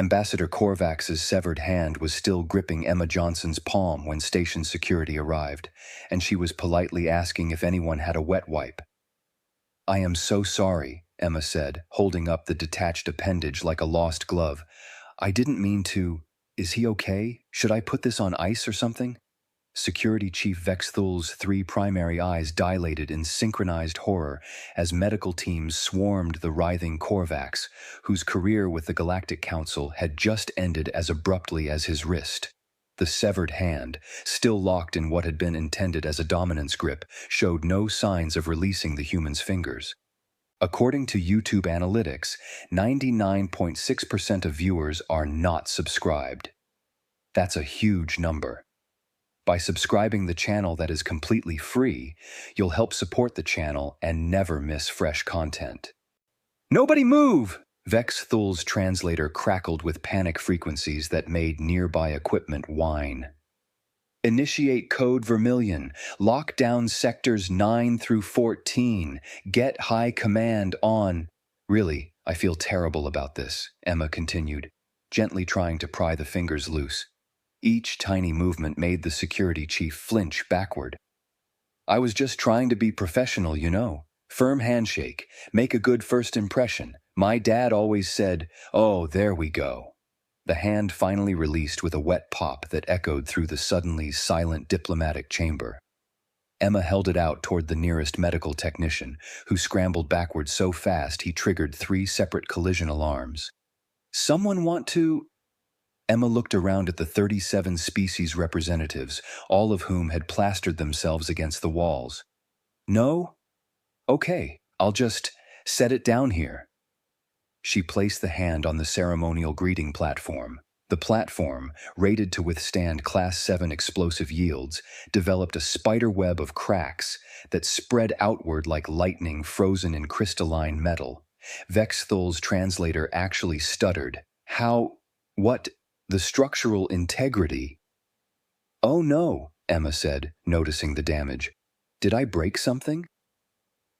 Ambassador Korvax's severed hand was still gripping Emma Johnson's palm when station security arrived, and she was politely asking if anyone had a wet wipe. "I am so sorry," Emma said, holding up the detached appendage like a lost glove. "I didn't mean to. Is he okay? Should I put this on ice or something?" Security Chief Vexthul's three primary eyes dilated in synchronized horror as medical teams swarmed the writhing Korvax, whose career with the Galactic Council had just ended as abruptly as his wrist. The severed hand, still locked in what had been intended as a dominance grip, showed no signs of releasing the human's fingers. According to YouTube analytics, 99.6% of viewers are not subscribed. That's a huge number. By subscribing the channel that is completely free, you'll help support the channel and never miss fresh content. "Nobody move!" Vexthul's translator crackled with panic frequencies that made nearby equipment whine. "Initiate code Vermilion. Lock down sectors 9 through 14. Get high command on." "Really, I feel terrible about this," Emma continued, gently trying to pry the fingers loose. Each tiny movement made the security chief flinch backward. "I was just trying to be professional, you know. Firm handshake. Make a good first impression. My dad always said, 'Oh, there we go.'" The hand finally released with a wet pop that echoed through the suddenly silent diplomatic chamber. Emma held it out toward the nearest medical technician, who scrambled backward so fast he triggered 3 separate collision alarms. "Someone want to—" Emma looked around at the 37 species representatives, all of whom had plastered themselves against the walls. "No? Okay, I'll just set it down here." She placed the hand on the ceremonial greeting platform. The platform, rated to withstand Class 7 explosive yields, developed a spider web of cracks that spread outward like lightning frozen in crystalline metal. Vexthul's translator actually stuttered. "How? What? The structural integrity—" "Oh no," Emma said, noticing the damage. "Did I break something?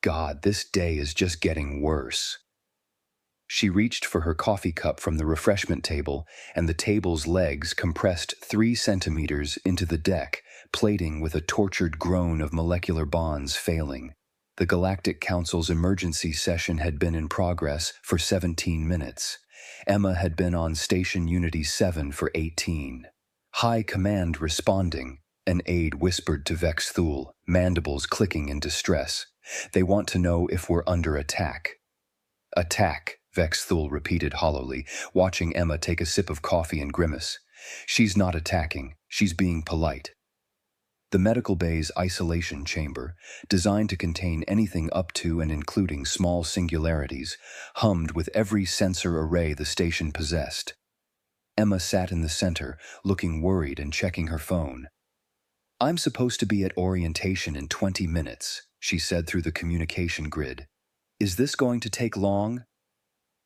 God, this day is just getting worse." She reached for her coffee cup from the refreshment table, and the table's legs compressed 3 centimeters into the deck, plating with a tortured groan of molecular bonds failing. The Galactic Council's emergency session had been in progress for 17 minutes. Emma had been on Station Unity 7 for 18. "High Command responding," an aide whispered to Vexthul, mandibles clicking in distress. "They want to know if we're under attack." "Attack," Vexthul repeated hollowly, watching Emma take a sip of coffee and grimace. "She's not attacking. She's being polite." The medical bay's isolation chamber, designed to contain anything up to and including small singularities, hummed with every sensor array the station possessed. Emma sat in the center, looking worried and checking her phone. "I'm supposed to be at orientation in 20 minutes, she said through the communication grid. "Is this going to take long?"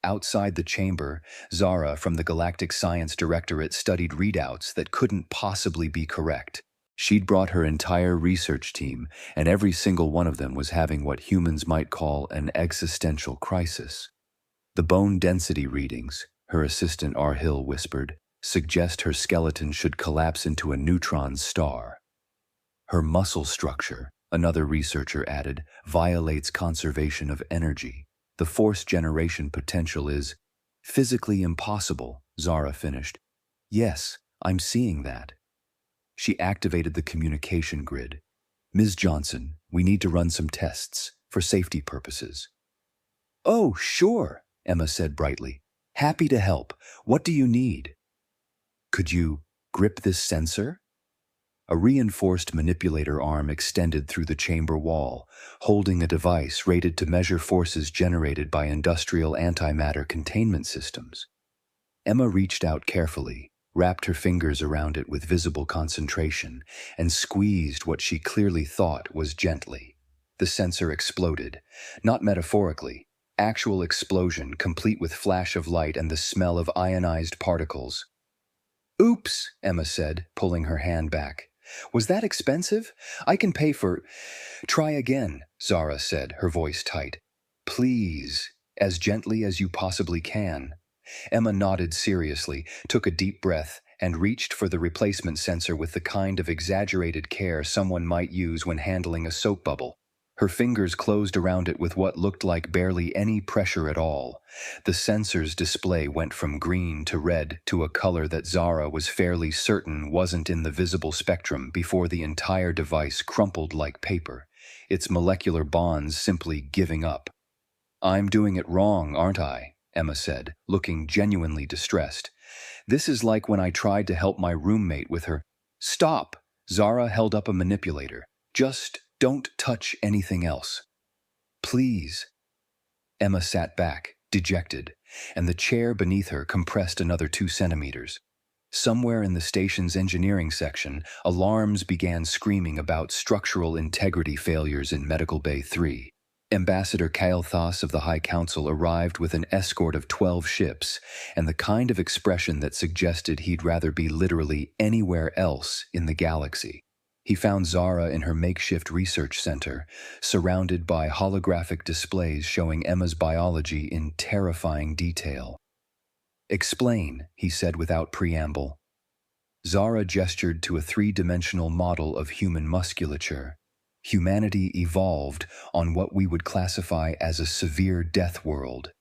Outside the chamber, Zara from the Galactic Science Directorate studied readouts that couldn't possibly be correct. She'd brought her entire research team, and every single one of them was having what humans might call an existential crisis. "The bone density readings," her assistant Arhill whispered, "suggest her skeleton should collapse into a neutron star." "Her muscle structure," another researcher added, "violates conservation of energy. The force generation potential is physically impossible," Zara finished. "Yes, I'm seeing that." She activated the communication grid. "Ms. Johnson, we need to run some tests for safety purposes." "Oh, sure," Emma said brightly. "Happy to help. What do you need?" "Could you grip this sensor?" A reinforced manipulator arm extended through the chamber wall, holding a device rated to measure forces generated by industrial antimatter containment systems. Emma reached out carefully, wrapped her fingers around it with visible concentration, and squeezed what she clearly thought was gently. The sensor exploded, not metaphorically, actual explosion complete with flash of light and the smell of ionized particles. "Oops," Emma said, pulling her hand back. "Was that expensive? I can pay for—" "Try again," Zara said, her voice tight. "Please, as gently as you possibly can." Emma nodded seriously, took a deep breath, and reached for the replacement sensor with the kind of exaggerated care someone might use when handling a soap bubble. Her fingers closed around it with what looked like barely any pressure at all. The sensor's display went from green to red to a color that Zara was fairly certain wasn't in the visible spectrum before the entire device crumpled like paper, its molecular bonds simply giving up. "I'm doing it wrong, aren't I?" Emma said, looking genuinely distressed. "This is like when I tried to help my roommate with her—" "Stop!" Zara held up a manipulator. "Just don't touch anything else. Please." Emma sat back, dejected, and the chair beneath her compressed another 2 centimeters. Somewhere in the station's engineering section, alarms began screaming about structural integrity failures in Medical Bay 3. Ambassador Kael'thas of the High Council arrived with an escort of 12 ships, and the kind of expression that suggested he'd rather be literally anywhere else in the galaxy. He found Zara in her makeshift research center, surrounded by holographic displays showing Emma's biology in terrifying detail. "Explain," he said without preamble. Zara gestured to a 3-dimensional model of human musculature. Humanity evolved on what we would classify as a severe death world.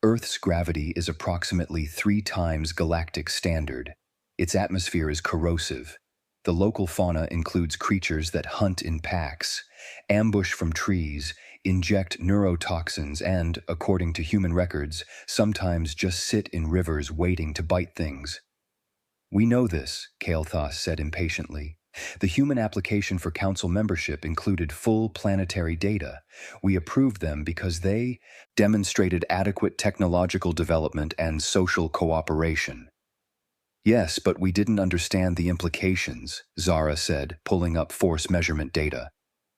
Earth's gravity is approximately 3 times galactic standard. Its atmosphere is corrosive. The local fauna includes creatures that hunt in packs, ambush from trees, inject neurotoxins, and, according to human records, sometimes just sit in rivers waiting to bite things. "We know this," Kael'thas said impatiently. "The human application for council membership included full planetary data. We approved them because they demonstrated adequate technological development and social cooperation." "Yes, but we didn't understand the implications," Zara said, pulling up force measurement data.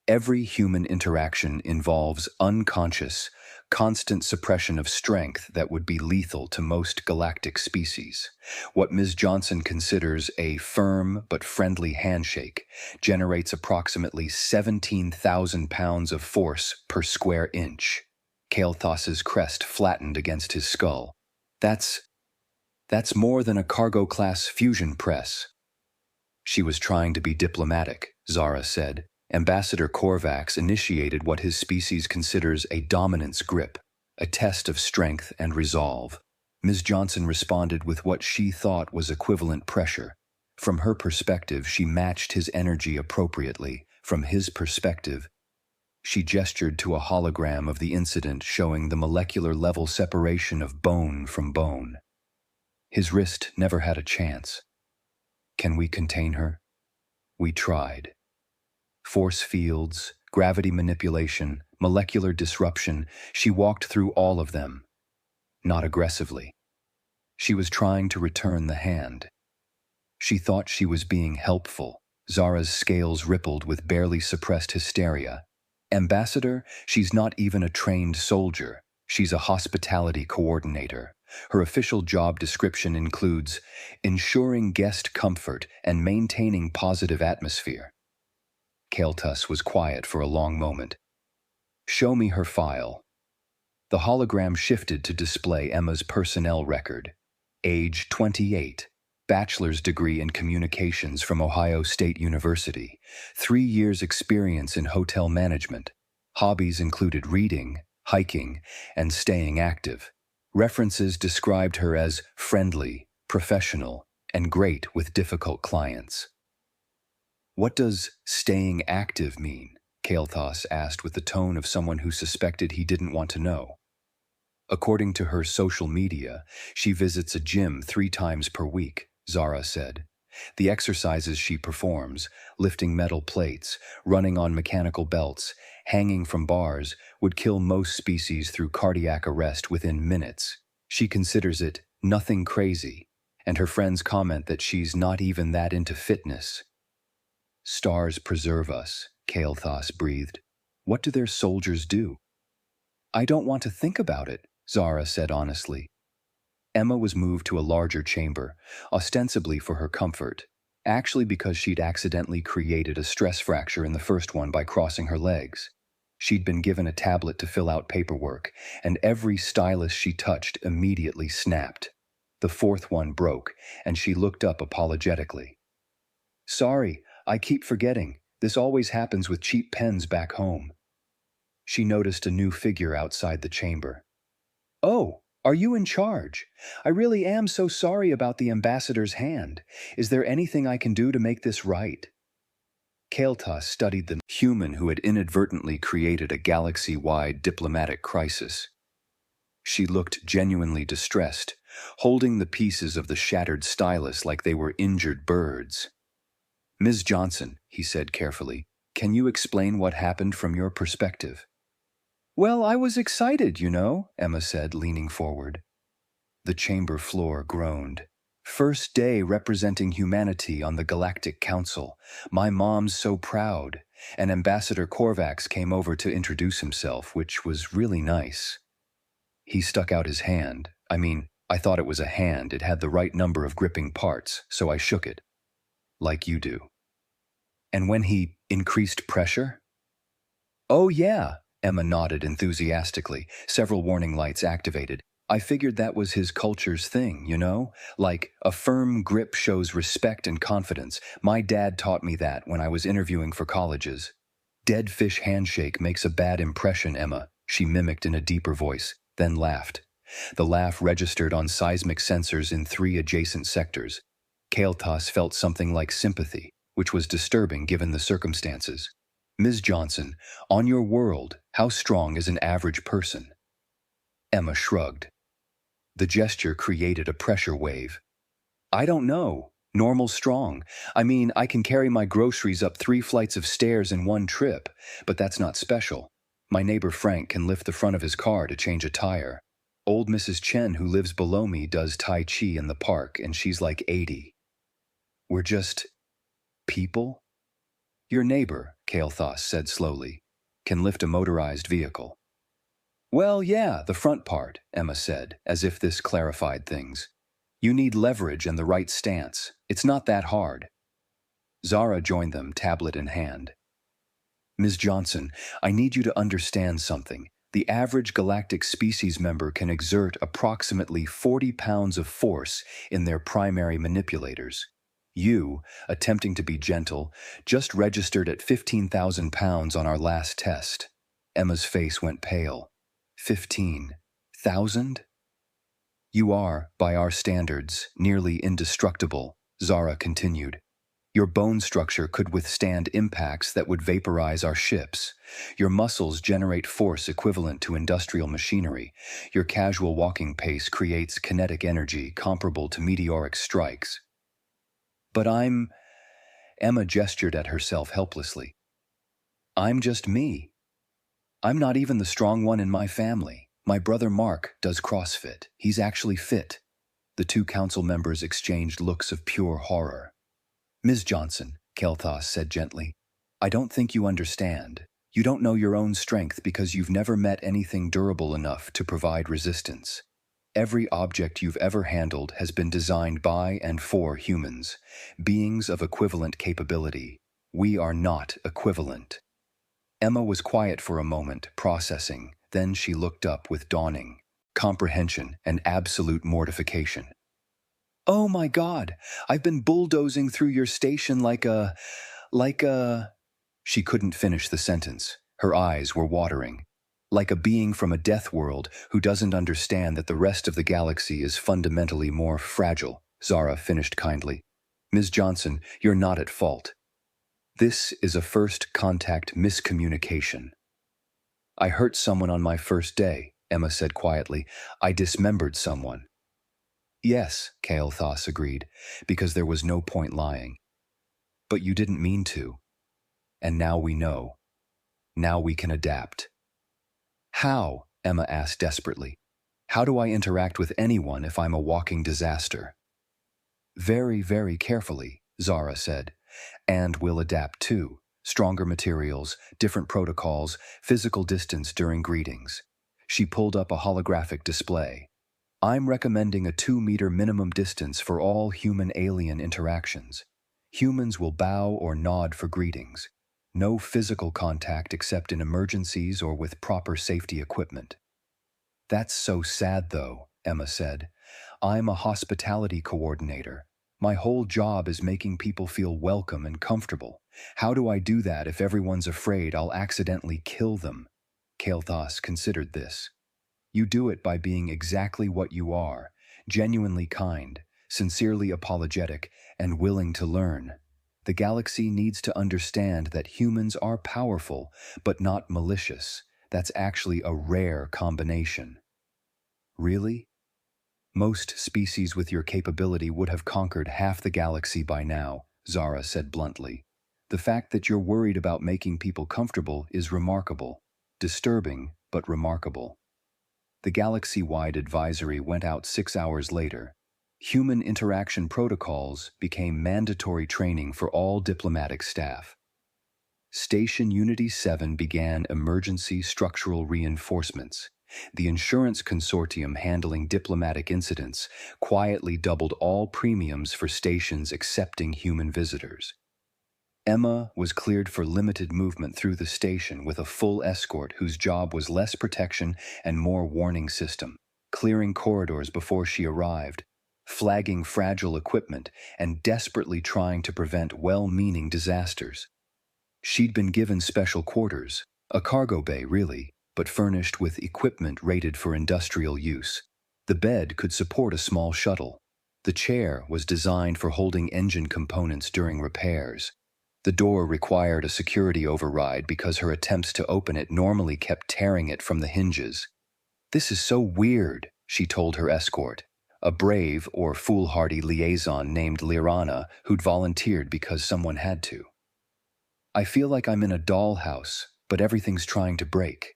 "Every human interaction involves unconscious, constant suppression of strength that would be lethal to most galactic species. What Ms. Johnson considers a firm but friendly handshake generates approximately 17,000 pounds of force per square inch." Kael'thas's crest flattened against his skull. That's more than a cargo-class fusion press." She was trying to be diplomatic, Zara said. Ambassador Korvax initiated what his species considers a dominance grip, a test of strength and resolve. Ms. Johnson responded with what she thought was equivalent pressure. From her perspective, she matched his energy appropriately. From his perspective, she gestured to a hologram of the incident showing the molecular level separation of bone from bone. His wrist never had a chance. "Can we contain her?" "We tried. Force fields, gravity manipulation, molecular disruption, she walked through all of them. Not aggressively. She was trying to return the hand. She thought she was being helpful." Zara's scales rippled with barely suppressed hysteria. "Ambassador, she's not even a trained soldier. She's a hospitality coordinator. Her official job description includes ensuring guest comfort and maintaining positive atmosphere." Kael'thas was quiet for a long moment. "Show me her file." The hologram shifted to display Emma's personnel record. Age 28, bachelor's degree in communications from Ohio State University, 3 years experience in hotel management. Hobbies included reading, hiking, and staying active. References described her as friendly, professional, and great with difficult clients. "What does staying active mean?" Kael'thas asked with the tone of someone who suspected he didn't want to know. "According to her social media, she visits a gym 3 times per week," Zara said. "The exercises she performs, lifting metal plates, running on mechanical belts, hanging from bars, would kill most species through cardiac arrest within minutes. She considers it nothing crazy, and her friends comment that she's not even that into fitness." "Stars preserve us," Kael'thas breathed. "What do their soldiers do?" "I don't want to think about it," Zara said honestly. Emma was moved to a larger chamber, ostensibly for her comfort, actually because she'd accidentally created a stress fracture in the first one by crossing her legs. She'd been given a tablet to fill out paperwork, and every stylus she touched immediately snapped. The fourth one broke, and she looked up apologetically. "Sorry, I keep forgetting. This always happens with cheap pens back home." She noticed a new figure outside the chamber. "Oh, are you in charge? I really am so sorry about the ambassador's hand. Is there anything I can do to make this right?" Kael'thas studied the human who had inadvertently created a galaxy-wide diplomatic crisis. She looked genuinely distressed, holding the pieces of the shattered stylus like they were injured birds. "Ms. Johnson," he said carefully, "can you explain what happened from your perspective?" "Well, I was excited, Emma said, leaning forward. The chamber floor groaned. "First day representing humanity on the Galactic Council. My mom's so proud. And Ambassador Korvax came over to introduce himself, which was really nice. He stuck out his hand. I thought it was a hand. It had the right number of gripping parts, so I shook it. Like you do." "And when he increased pressure?" "Oh yeah," Emma nodded enthusiastically, several warning lights activated. "I figured that was his culture's thing, Like, a firm grip shows respect and confidence. My dad taught me that when I was interviewing for colleges." "Dead fish handshake makes a bad impression, Emma," she mimicked in a deeper voice, then laughed. The laugh registered on seismic sensors in 3 adjacent sectors. Kael'thas felt something like sympathy, which was disturbing given the circumstances. "Ms. Johnson, on your world, how strong is an average person?" Emma shrugged. The gesture created a pressure wave. "I don't know. Normal strong. I can carry my groceries up 3 flights of stairs in one trip, but that's not special. My neighbor Frank can lift the front of his car to change a tire. Old Mrs. Chen, who lives below me, does Tai Chi in the park, and she's like 80. We're just people?" "Your neighbor," Kael'thas said slowly, "can lift a motorized vehicle." "Well, yeah, the front part," Emma said, as if this clarified things. "You need leverage and the right stance. It's not that hard." Zara joined them, tablet in hand. "Ms. Johnson, I need you to understand something. The average galactic species member can exert approximately 40 pounds of force in their primary manipulators. You, attempting to be gentle, just registered at 15,000 pounds on our last test." Emma's face went pale. 15,000? "You are, by our standards, nearly indestructible," Zara continued. "Your bone structure could withstand impacts that would vaporize our ships. Your muscles generate force equivalent to industrial machinery. Your casual walking pace creates kinetic energy comparable to meteoric strikes." "But Emma gestured at herself helplessly. "I'm just me. I'm not even the strong one in my family. My brother Mark does CrossFit. He's actually fit." The 2 council members exchanged looks of pure horror. "Ms. Johnson," Kael'thas said gently, "I don't think you understand. You don't know your own strength because you've never met anything durable enough to provide resistance. Every object you've ever handled has been designed by and for humans, beings of equivalent capability. We are not equivalent." Emma was quiet for a moment, processing. Then she looked up with dawning comprehension and absolute mortification. "Oh my God, I've been bulldozing through your station like a... She couldn't finish the sentence. Her eyes were watering. "Like a being from a death world who doesn't understand that the rest of the galaxy is fundamentally more fragile," Zara finished kindly. "Ms. Johnson, you're not at fault. This is a first contact miscommunication." "I hurt someone on my first day," Emma said quietly. "I dismembered someone." "Yes," Kael'thas agreed, because there was no point lying. "But you didn't mean to. And now we know. Now we can adapt." "How?" Emma asked desperately. "How do I interact with anyone if I'm a walking disaster?" "Very, very carefully," Zara said. "And we'll adapt too. Stronger materials, different protocols, physical distance during greetings." She pulled up a holographic display. "I'm recommending a 2-meter minimum distance for all human-alien interactions. Humans will bow or nod for greetings. No physical contact except in emergencies or with proper safety equipment. That's so sad, though, Emma said. I'm a hospitality coordinator. My whole job is making people feel welcome and comfortable. How do I do that if everyone's afraid I'll accidentally kill them? Kael'thas considered this. You do it by being exactly what you are, genuinely kind, sincerely apologetic, and willing to learn. The galaxy needs to understand that humans are powerful, but not malicious. That's actually a rare combination. Really? Most species with your capability would have conquered half the galaxy by now, Zara said bluntly. The fact that you're worried about making people comfortable is remarkable. Disturbing, but remarkable. The galaxy-wide advisory went out 6 hours later. Human interaction protocols became mandatory training for all diplomatic staff. Station Unity 7 began emergency structural reinforcements. The insurance consortium handling diplomatic incidents quietly doubled all premiums for stations accepting human visitors. Emma was cleared for limited movement through the station with a full escort whose job was less protection and more warning system, clearing corridors before she arrived, flagging fragile equipment, and desperately trying to prevent well-meaning disasters. She'd been given special quarters, a cargo bay really, but furnished with equipment rated for industrial use. The bed could support a small shuttle. The chair was designed for holding engine components during repairs. The door required a security override because her attempts to open it normally kept tearing it from the hinges. This is so weird, she told her escort, a brave or foolhardy liaison named Lirana who'd volunteered because someone had to. I feel like I'm in a dollhouse, but everything's trying to break.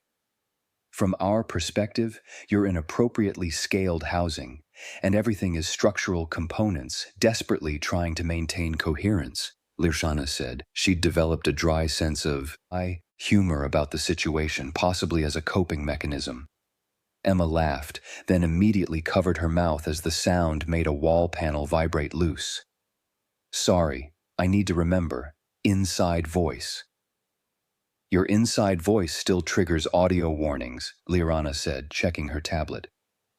From our perspective, you're in appropriately scaled housing, and everything is structural components desperately trying to maintain coherence, Lirshana said. She'd developed a dry sense of humor about the situation, possibly as a coping mechanism. Emma laughed, then immediately covered her mouth as the sound made a wall panel vibrate loose. Sorry, I need to remember. Inside voice. Your inside voice still triggers audio warnings, Lirana said, checking her tablet.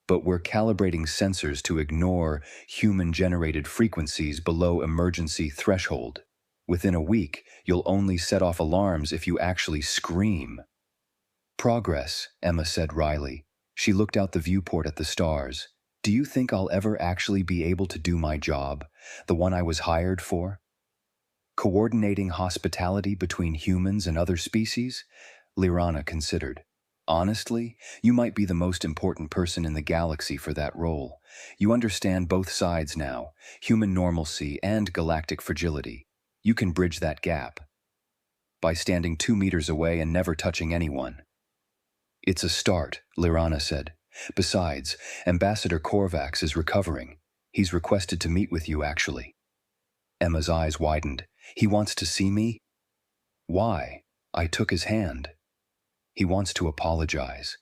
But we're calibrating sensors to ignore human-generated frequencies below emergency threshold. Within a week, you'll only set off alarms if you actually scream. Progress, Emma said wryly. She looked out the viewport at the stars. Do you think I'll ever actually be able to do my job, the one I was hired for? Coordinating hospitality between humans and other species? Lirana considered. Honestly, you might be the most important person in the galaxy for that role. You understand both sides now, human normalcy and galactic fragility. You can bridge that gap by standing 2 meters away and never touching anyone. It's a start, Lirana said. Besides, Ambassador Korvax is recovering. He's requested to meet with you, actually. Emma's eyes widened. He wants to see me? Why? I took his hand. He wants to apologize.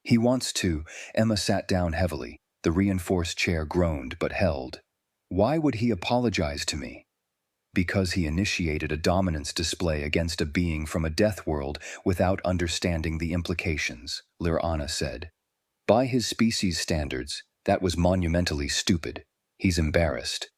He wants to. Emma sat down heavily. The reinforced chair groaned but held. Why would he apologize to me? Because he initiated a dominance display against a being from a death world without understanding the implications, Lirana said. By his species standards, that was monumentally stupid. He's embarrassed.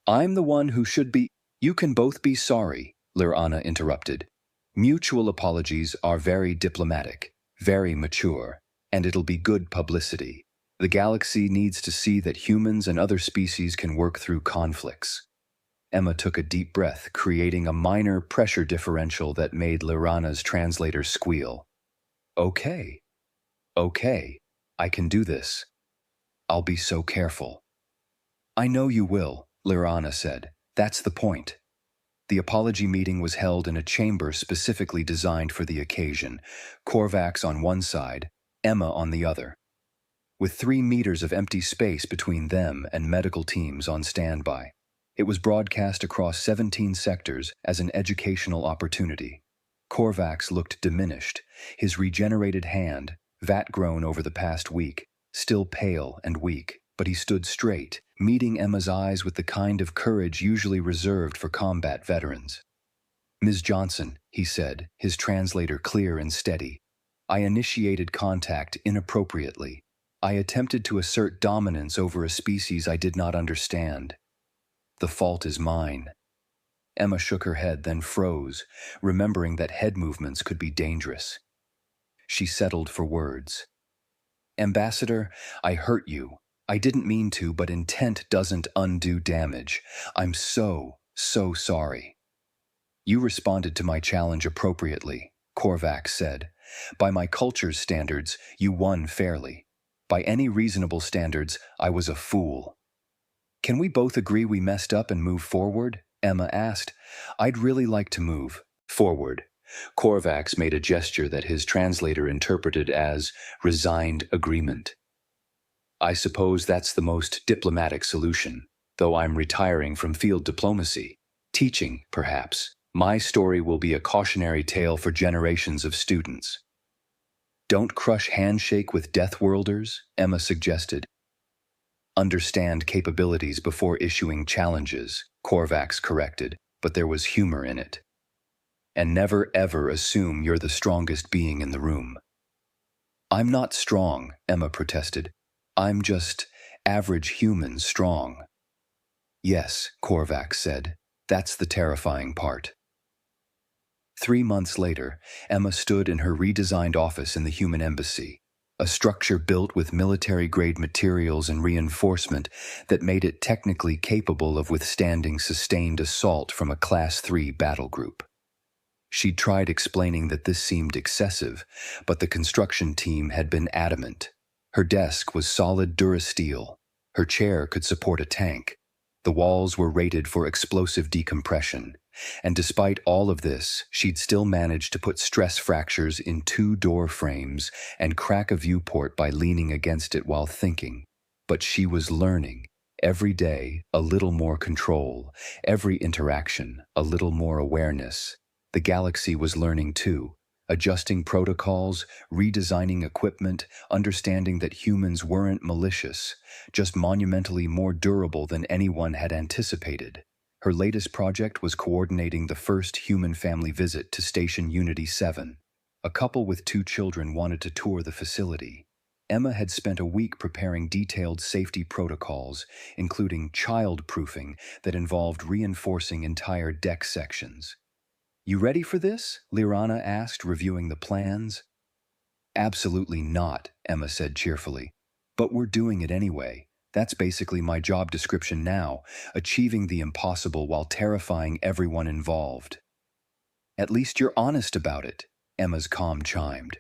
I'm the one who should be. You can both be sorry, Lirana interrupted. Mutual apologies are very diplomatic, very mature, and it'll be good publicity. The galaxy needs to see that humans and other species can work through conflicts. Emma took a deep breath, creating a minor pressure differential that made Lirana's translator squeal. Okay, I can do this. I'll be so careful. I know you will, Lirana said. That's the point. The apology meeting was held in a chamber specifically designed for the occasion, Korvax on one side, Emma on the other. With 3 meters of empty space between them and medical teams on standby. It was broadcast across 17 sectors as an educational opportunity. Korvax looked diminished, his regenerated hand, vat-grown over the past week, still pale and weak, but he stood straight, meeting Emma's eyes with the kind of courage usually reserved for combat veterans. Ms. Johnson, he said, his translator clear and steady. I initiated contact inappropriately. I attempted to assert dominance over a species I did not understand. The fault is mine. Emma shook her head, then froze, remembering that head movements could be dangerous. She settled for words. Ambassador, I hurt you. I didn't mean to, but intent doesn't undo damage. I'm so sorry. You responded to my challenge appropriately, Korvax said. By my culture's standards, you won fairly. By any reasonable standards, I was a fool. Can we both agree we messed up and move forward? Emma asked. I'd really like to move forward. Korvax made a gesture that his translator interpreted as resigned agreement. I suppose that's the most diplomatic solution, though I'm retiring from field diplomacy. Teaching, perhaps. My story will be a cautionary tale for generations of students. Don't crush Handshake with Deathworlders, Emma suggested. Understand capabilities before issuing challenges, Korvax corrected, but there was humor in it. And never ever assume you're the strongest being in the room. I'm not strong, Emma protested. I'm just average human strong. Yes, Korvax said. That's the terrifying part. 3 months later, Emma stood in her redesigned office in the Human Embassy, a structure built with military-grade materials and reinforcement that made it technically capable of withstanding sustained assault from a Class 3 battle group. She'd tried explaining that this seemed excessive, but the construction team had been adamant. Her desk was solid durasteel. Her chair could support a tank. The walls were rated for explosive decompression. And despite all of this, she'd still managed to put stress fractures in 2 door frames and crack a viewport by leaning against it while thinking. But she was learning. Every day, a little more control. Every interaction, a little more awareness. The galaxy was learning too, adjusting protocols, redesigning equipment, understanding that humans weren't malicious, just monumentally more durable than anyone had anticipated. Her latest project was coordinating the first human family visit to Station Unity 7. A couple with 2 children wanted to tour the facility. Emma had spent a week preparing detailed safety protocols, including child-proofing that involved reinforcing entire deck sections. You ready for this? Lirana asked, reviewing the plans. Absolutely not, Emma said cheerfully. But we're doing it anyway. That's basically my job description now, achieving the impossible while terrifying everyone involved. At least you're honest about it, Emma's calm chimed.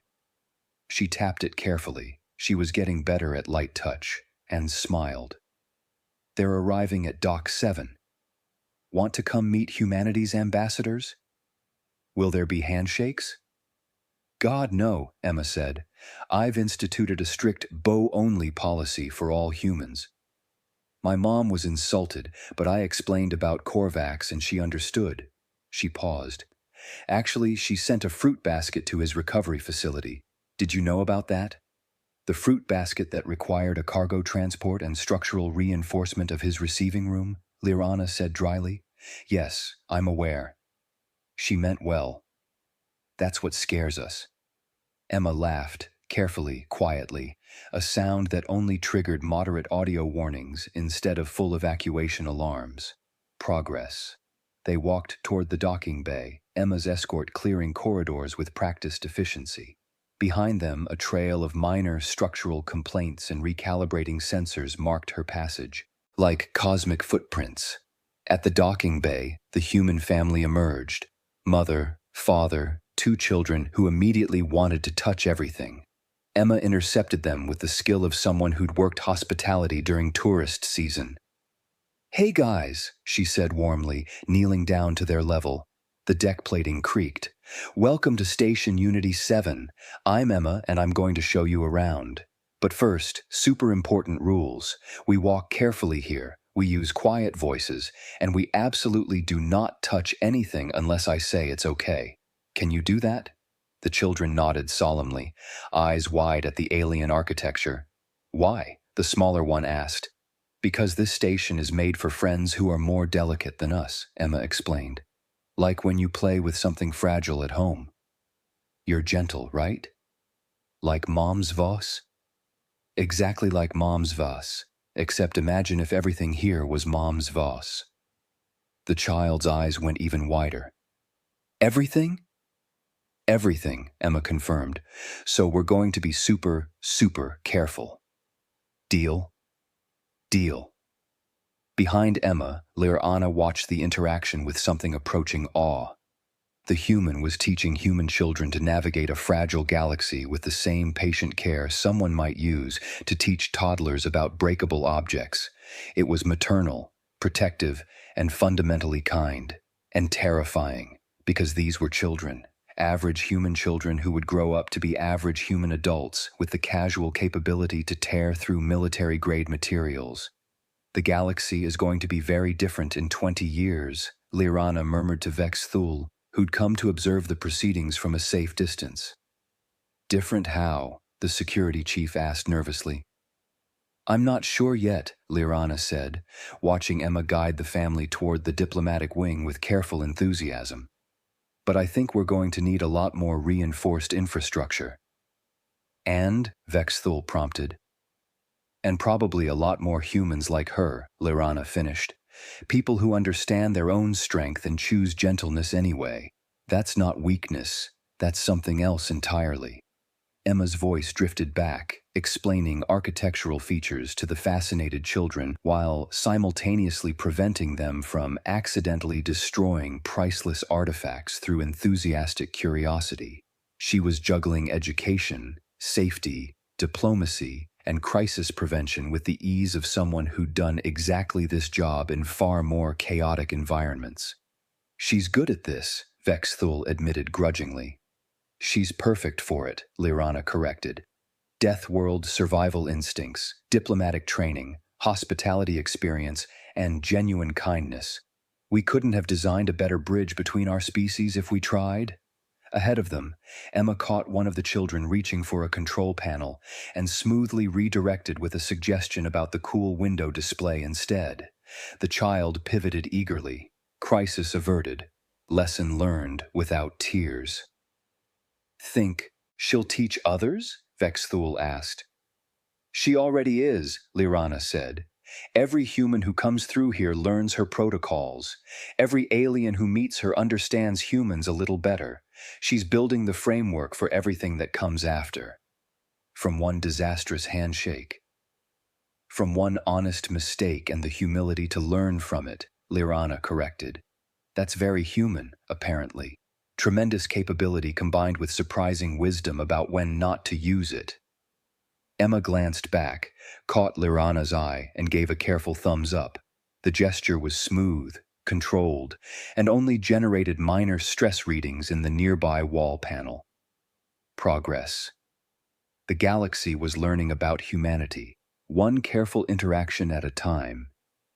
She tapped it carefully. She was getting better at light touch, and smiled. They're arriving at Dock 7. Want to come meet humanity's ambassadors? Will there be handshakes? God, no, Emma said. I've instituted a strict bow-only policy for all humans. My mom was insulted, but I explained about Korvax and she understood. She paused. Actually, she sent a fruit basket to his recovery facility. Did you know about that? The fruit basket that required a cargo transport and structural reinforcement of his receiving room, Lirana said dryly. Yes, I'm aware. She meant well. That's what scares us. Emma laughed, carefully, quietly, a sound that only triggered moderate audio warnings instead of full evacuation alarms. Progress. They walked toward the docking bay, Emma's escort clearing corridors with practiced efficiency. Behind them, a trail of minor structural complaints and recalibrating sensors marked her passage, like cosmic footprints. At the docking bay, the human family emerged. Mother, father, 2 children who immediately wanted to touch everything. Emma intercepted them with the skill of someone who'd worked hospitality during tourist season. Hey guys, she said warmly, kneeling down to their level. The deck plating creaked. Welcome to Station Unity 7. I'm Emma and I'm going to show you around. But first, super important rules. We walk carefully here. We use quiet voices, and we absolutely do not touch anything unless I say it's okay. Can you do that? The children nodded solemnly, eyes wide at the alien architecture. Why? The smaller one asked. Because this station is made for friends who are more delicate than us, Emma explained. Like when you play with something fragile at home. You're gentle, right? Like Mom's Voss? Exactly like Mom's Voss, except imagine if everything here was Mom's Voss. The child's eyes went even wider. Everything? Everything, Emma confirmed. So we're going to be super, super careful. Deal? Deal. Behind Emma, Lirana watched the interaction with something approaching awe. The human was teaching human children to navigate a fragile galaxy with the same patient care someone might use to teach toddlers about breakable objects. It was maternal, protective, and fundamentally kind. And terrifying, because these were children. Average human children who would grow up to be average human adults with the casual capability to tear through military-grade materials. The galaxy is going to be very different in 20 years, Lirana murmured to Vex Thul, who'd come to observe the proceedings from a safe distance. Different how? The security chief asked nervously. I'm not sure yet, Lirana said, watching Emma guide the family toward the diplomatic wing with careful enthusiasm. But I think we're going to need a lot more reinforced infrastructure. And, Vex Thul prompted. And probably a lot more humans like her, Lirana finished. People who understand their own strength and choose gentleness anyway. That's not weakness, that's something else entirely. Emma's voice drifted back, explaining architectural features to the fascinated children while simultaneously preventing them from accidentally destroying priceless artifacts through enthusiastic curiosity. She was juggling education, safety, diplomacy, and crisis prevention with the ease of someone who'd done exactly this job in far more chaotic environments. She's good at this, Vex Thul admitted grudgingly. She's perfect for it, Lirana corrected. Death world survival instincts, diplomatic training, hospitality experience, and genuine kindness. We couldn't have designed a better bridge between our species if we tried. Ahead of them, Emma caught one of the children reaching for a control panel and smoothly redirected with a suggestion about the cool window display instead. The child pivoted eagerly. Crisis averted. Lesson learned without tears. Think, she'll teach others? Vex Thul asked. She already is, Lirana said. Every human who comes through here learns her protocols. Every alien who meets her understands humans a little better. She's building the framework for everything that comes after. From one disastrous handshake. From one honest mistake and the humility to learn from it, Lirana corrected. That's very human, apparently. Tremendous capability combined with surprising wisdom about when not to use it. Emma glanced back, caught Lirana's eye, and gave a careful thumbs up. The gesture was smooth, controlled, and only generated minor stress readings in the nearby wall panel. Progress. The galaxy was learning about humanity, one careful interaction at a time,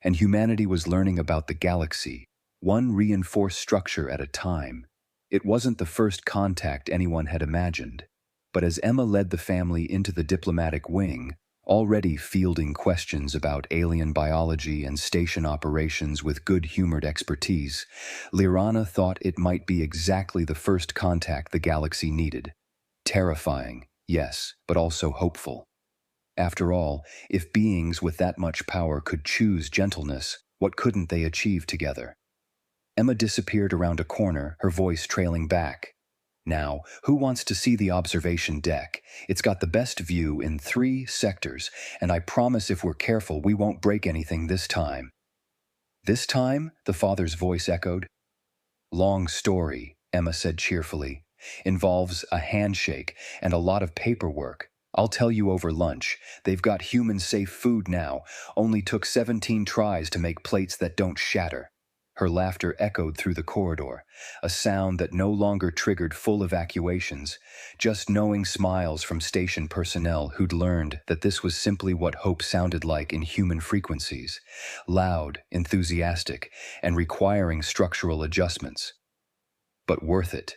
and humanity was learning about the galaxy, one reinforced structure at a time. It wasn't the first contact anyone had imagined, but as Emma led the family into the diplomatic wing, already fielding questions about alien biology and station operations with good-humored expertise, Lirana thought it might be exactly the first contact the galaxy needed. Terrifying, yes, but also hopeful. After all, if beings with that much power could choose gentleness, what couldn't they achieve together? Emma disappeared around a corner, her voice trailing back. Now, who wants to see the observation deck? It's got the best view in 3 sectors, and I promise if we're careful we won't break anything this time. This time? The father's voice echoed. Long story, Emma said cheerfully. Involves a handshake and a lot of paperwork. I'll tell you over lunch. They've got human-safe food now. Only took 17 tries to make plates that don't shatter. Her laughter echoed through the corridor, a sound that no longer triggered full evacuations, just knowing smiles from station personnel who'd learned that this was simply what hope sounded like in human frequencies, loud, enthusiastic, and requiring structural adjustments. But worth it,